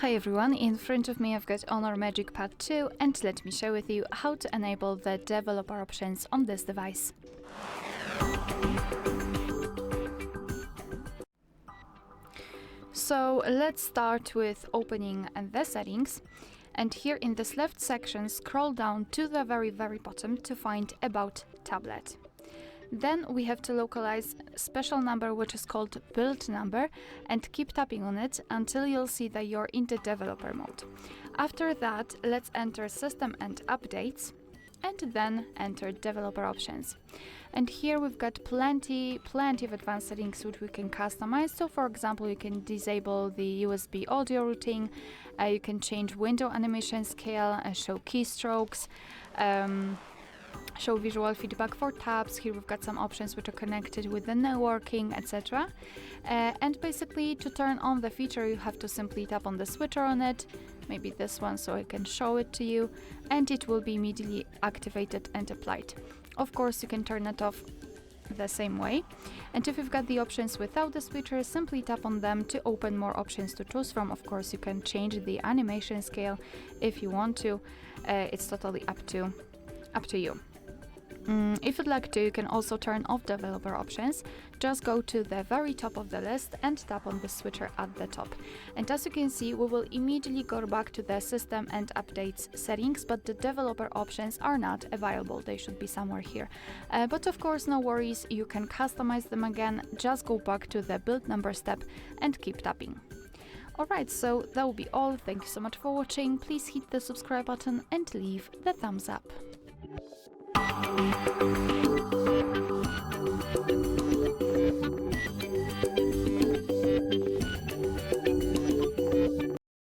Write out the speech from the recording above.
Hi everyone, in front of me I've got HONOR MagicPad 2 and let me share with you how to enable the developer options on this device. So let's start with opening the settings, and here in this left section scroll down to the very bottom to find About Tablet. Then we have to localize a special number which is called build number and keep tapping on it until you'll see that you're in the developer mode. After that, let's enter system and updates and then enter developer options. And here we've got plenty of advanced settings which we can customize. So for example, you can disable the USB audio routing, you can change window animation scale, show keystrokes, show visual feedback for tabs. Here we've got some options which are connected with the networking, etc. And basically to turn on the feature you have to simply tap on the switcher on it, maybe this one so I can show it to you, and it will be immediately activated and applied. Of course you can turn it off the same way, and if you've got the options without the switcher, simply tap on them to open more options to choose from. Of course you can change the animation scale if you want to, it's totally up to you. If you'd like to, you can also turn off developer options. Just go to the very top of the list and tap on the switcher at the top. And as you can see, we will immediately go back to the system and updates settings, but the developer options are not available. They should be somewhere here. But of course, no worries, you can customize them again. Just go back to the build number step and keep tapping. Alright, so that will be all. Thank you so much for watching. Please hit the subscribe button and leave the thumbs up.